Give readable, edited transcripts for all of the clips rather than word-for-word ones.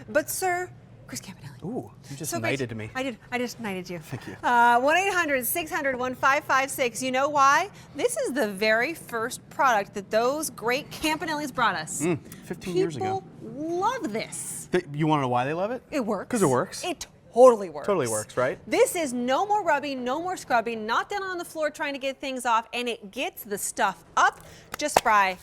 But sir, Chris Campanelli. Ooh, you just So knighted me. I did. I just knighted you. Thank you. 1-800-600-1556. You know why? This is the very first product that those great Campanellis brought us. 15 years ago. People love this. You want to know why they love it? It works. Because it works. It totally works. Totally works, right? This is no more rubbing, no more scrubbing, not down on the floor trying to get things off, and it gets the stuff up just by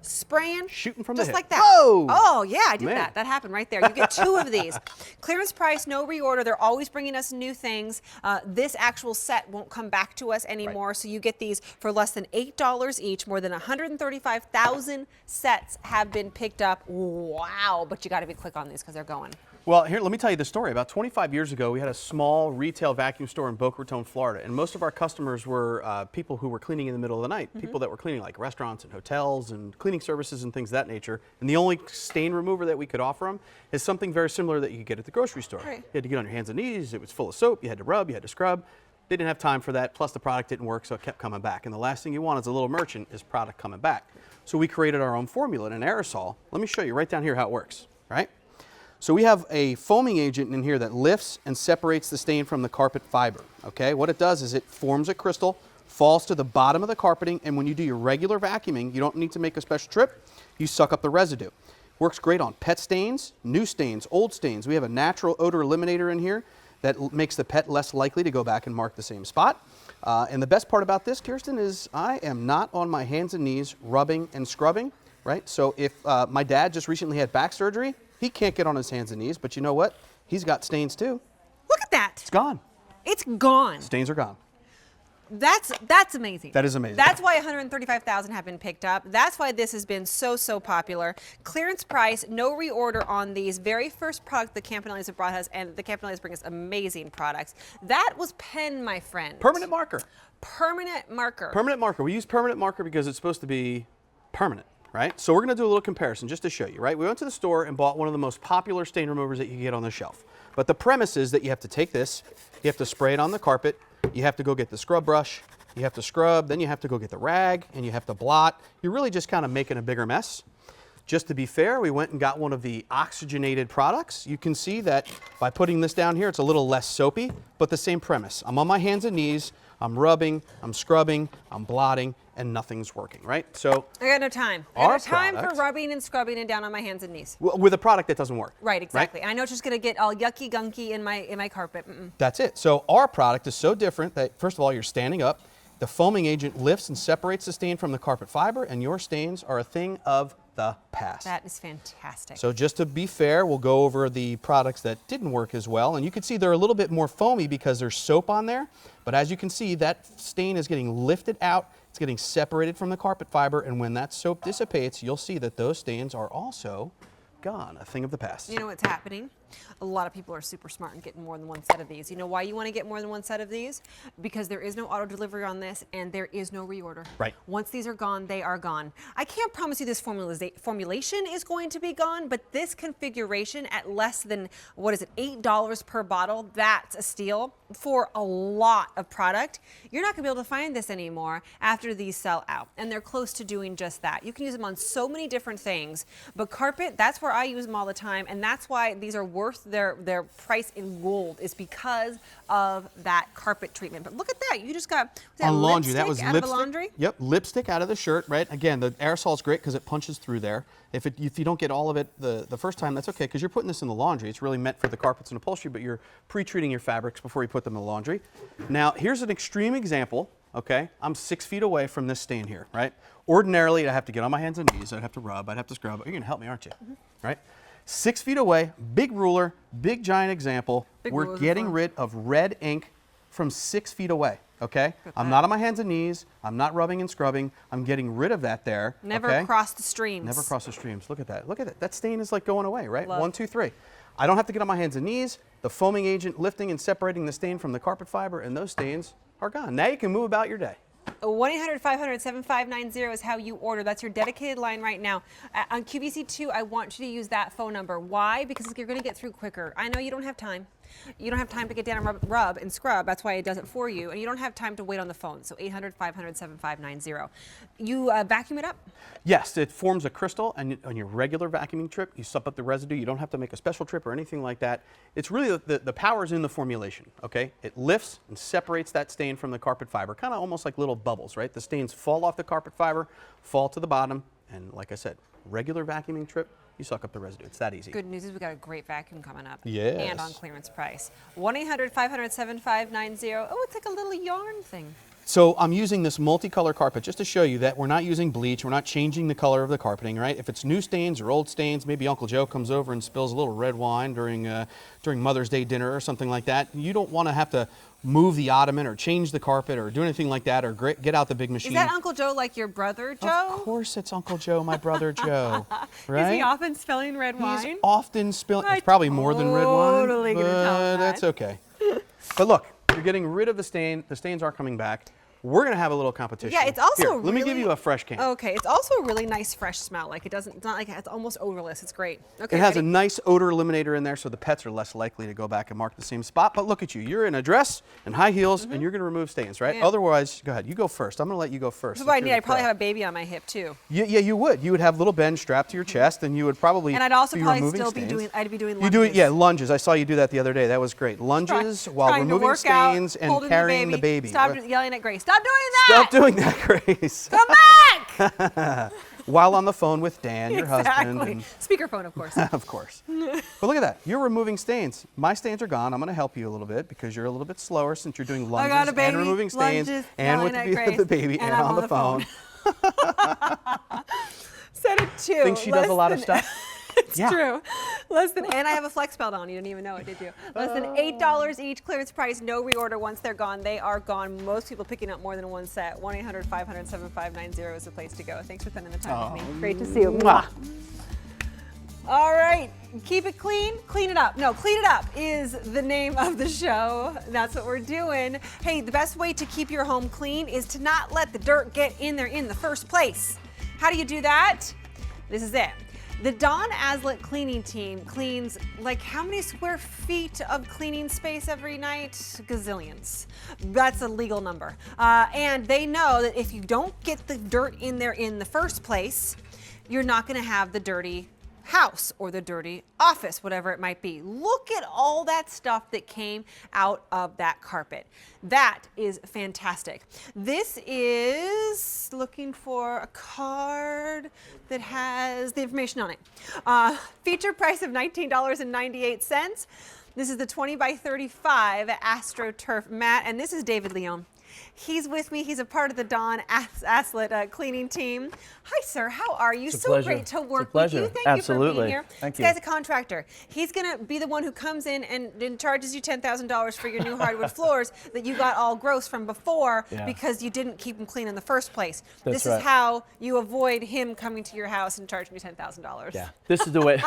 spraying, shooting from just the hip. like that. Whoa! Oh yeah, I did Man. that. That happened right there. You get 2 of these. Clearance price, no reorder. They're always bringing us new things. This actual set won't come back to us anymore, so you get these for less than $8 each. More than 135,000 sets have been picked up. Wow! But you got to be quick on these because they're going. Well, here, let me tell you the story. About 25 years ago, we had a small retail vacuum store in Boca Raton, Florida, and most of our customers were people who were cleaning in the middle of the night, people that were cleaning like restaurants and hotels and cleaning services and things of that nature. And the only stain remover that we could offer them is something very similar that you could get at the grocery store. Right. You had to get on your hands and knees. It was full of soap. You had to rub. You had to scrub. They didn't have time for that. Plus, the product didn't work, so it kept coming back. And the last thing you want as a little merchant is product coming back. So we created our own formula in an aerosol. Let me show you right down here how it works. Right. So we have a foaming agent in here that lifts and separates the stain from the carpet fiber, okay? What it does is it forms a crystal, falls to the bottom of the carpeting, and when you do your regular vacuuming, you don't need to make a special trip, you suck up the residue. Works great on pet stains, new stains, old stains. We have a natural odor eliminator in here that makes the pet less likely to go back and mark the same spot. And the best part about this, Kirsten, is I am not on my hands and knees rubbing and scrubbing, right? So if my dad just recently had back surgery, he can't get on his hands and knees, but you know what? He's got stains too. Look at that. It's gone. It's gone. Stains are gone. That's amazing. That is amazing. That's why 135,000 have been picked up. That's why this has been so popular. Clearance price, no reorder on these. Very first product the Campanellis have brought us, and the Campanellis bring us amazing products. That was pen, my friend. Permanent marker. Permanent marker. Permanent marker. We use permanent marker because it's supposed to be permanent, right? So we're going to do a little comparison just to show you, right? We went to the store and bought one of the most popular stain removers that you can get on the shelf. But the premise is that you have to take this, you have to spray it on the carpet, you have to go get the scrub brush, you have to scrub, then you have to go get the rag, and you have to blot. You're really just kind of making a bigger mess. Just to be fair, we went and got one of the oxygenated products. You can see that by putting this down here, it's a little less soapy, but the same premise. I'm on my hands and knees, I'm rubbing, I'm scrubbing, I'm blotting, and nothing's working, right? So I got no time. I got no time for rubbing and scrubbing and down on my hands and knees. With a product that doesn't work. Right, exactly. Right? I know it's just going to get all yucky gunky in my carpet. That's it. So our product is so different that, first of all, you're standing up. The foaming agent lifts and separates the stain from the carpet fiber, and your stains are a thing of the past. That is fantastic. So just to be fair, we'll go over the products that didn't work as well. And you can see they're a little bit more foamy because there's soap on there. But as you can see, that stain is getting lifted out. It's getting separated from the carpet fiber. And when that soap dissipates, you'll see that those stains are also gone, a thing of the past. You know what's happening? A lot of people are super smart and getting more than one set of these. You know why you want to get more than one set of these? Because there is no auto delivery on this and there is no reorder. Right. Once these are gone, they are gone. I can't promise you this formulation is going to be gone, but this configuration at less than, what is it, $8 per bottle, that's a steal for a lot of product. You're not going to be able to find this anymore after these sell out, and they're close to doing just that. You can use them on so many different things, but carpet, that's where I use them all the time, and that's why these are worth their price in gold, is because of that carpet treatment. But look at that, you just got on laundry. That was out lipstick. Of a laundry? Yep, lipstick out of the shirt, right? Again, the aerosol is great because it punches through there. If you don't get all of it the first time, that's okay, because you're putting this in the laundry. It's really meant for the carpets and upholstery, but you're pre-treating your fabrics before you put them in the laundry. Now, here's an extreme example, okay? I'm 6 feet away from this stain here, right? Ordinarily, I'd have to get on my hands and knees. I'd have to rub. I'd have to scrub. You're going to help me, aren't you? Right? 6 feet away, big ruler, big giant example. We're getting rid of red ink from 6 feet away, okay? I'm not on my hands and knees. I'm not rubbing and scrubbing. I'm getting rid of that there. Never cross the streams. Never cross the streams. Look at that. Look at that. That stain is like going away, right? Love. 1, 2, 3. I don't have to get on my hands and knees. The foaming agent lifting and separating the stain from the carpet fiber, and those stains are gone. Now you can move about your day. 1-800-500-7590 is how you order. That's your dedicated line right now. On QVC2, I want you to use that phone number. Why? Because you're going to get through quicker. I know you don't have time. You don't have time to get down and rub and scrub. That's why it does it for you. And you don't have time to wait on the phone. So 800-500-7590. You vacuum it up? Yes, it forms a crystal, and on your regular vacuuming trip, you suck up the residue. You don't have to make a special trip or anything like that. It's really the power's in the formulation, okay? It lifts and separates that stain from the carpet fiber, kind of almost like little bubbles, right? The stains fall off the carpet fiber, fall to the bottom, and like I said, regular vacuuming trip, you suck up the residue. It's that easy. Good news is we got a great vacuum coming up. Yes. And on clearance price. 1-800-500-7590. Oh, it's like a little yarn thing. So I'm using this multicolor carpet just to show you that we're not using bleach, we're not changing the color of the carpeting, right? If it's new stains or old stains, maybe Uncle Joe comes over and spills a little red wine during Mother's Day dinner or something like that. You don't want to have to move the ottoman or change the carpet or do anything like that or get out the big machine. Is that Uncle Joe like your brother Joe? Of course it's Uncle Joe, my brother Joe. Right? Is he often spilling red wine? He's often spilling, it's probably more than red wine, Totally gonna tell him that. that's okay. But look, you're getting rid of the stain, the stains are coming back. We're gonna have a little competition. Yeah, it's also Here, really, let me give you a fresh can. Okay, it's also a really nice fresh smell. Like it's not like it's almost odorless. It's great. Okay, It has ready? a nice odor eliminator in there, so the pets are less likely to go back and mark the same spot. But look at you, you're in a dress and high heels, and you're gonna remove stains, right? Yeah. Otherwise, go ahead, you go first. I'm gonna let you go first. That's what I since need. you're I'd the probably pro. have a baby on my hip too. Yeah, you would. You would have little Ben strapped to your chest, and you would probably And I'd also be probably removing still stains. be doing. I'd be doing You lunges. do it, yeah, lunges. I saw you do that the other day. That was great. Lunges while Trying to removing work out, stains and holding carrying the baby. Stop yelling at Grace. Stop doing that. Stop doing that, Grace. Come back. While on the phone with Dan, your husband. Exactly. And Speakerphone, of course. of course. But look at that. You're removing stains. My stains are gone. I'm going to help you a little bit because you're a little bit slower since you're doing lunges got a baby, and removing stains lunges, and with yelling at the Grace, baby and I'm on the phone. Set it two. Think she does a lot of stuff? It's Yeah. true. And I have a flex belt on. You didn't even know it, did you? Less than $8 each. Clearance price. No reorder once they're gone. They are gone. Most people picking up more than one set. 1-800-500-7590 is the place to go. Thanks for spending the time with me. Great to see you. Mwah. All right. Keep it clean. Clean it up. No, clean it up is the name of the show. That's what we're doing. Hey, the best way to keep your home clean is to not let the dirt get in there in the first place. How do you do that? This is it. The Dawn Aslet cleaning team cleans like how many square feet of cleaning space every night? Gazillions. That's a legal number. And they know that if you don't get the dirt in there in the first place, you're not going to have the dirty house or the dirty office, whatever it might be. Look at all that stuff that came out of that carpet. That is fantastic. This is looking for a card that has the information on it. Feature price of $19.98. This is the 20 by 35 AstroTurf mat, and this is David Leon. He's with me. He's a part of the Dawn Aslet cleaning team. Hi, sir. How are you? It's a so pleasure. great to work It's a pleasure. with you. Thank you for Absolutely. being here. Thank This you. guy's a contractor. He's going to be the one who comes in and charges you $10,000 for your new hardwood floors that you got all gross from before because you didn't keep them clean in the first place. That's this right. is how you avoid him coming to your house and charging you $10,000. Yeah, this is the way.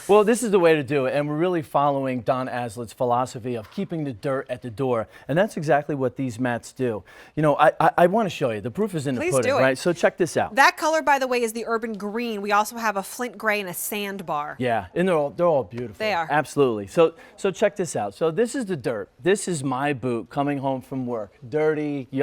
Well, this is the way to do it, and we're really following Don Aslet's philosophy of keeping the dirt at the door, and that's exactly what these mats do. You know, I want to show you. The proof is in the Please pudding, do it. right? So check this out. That color, by the way, is the urban green. We also have a flint gray and a sandbar. Yeah, and they're all beautiful. They are. Absolutely. So check this out. So this is the dirt. This is my boot coming home from work, dirty, yucky.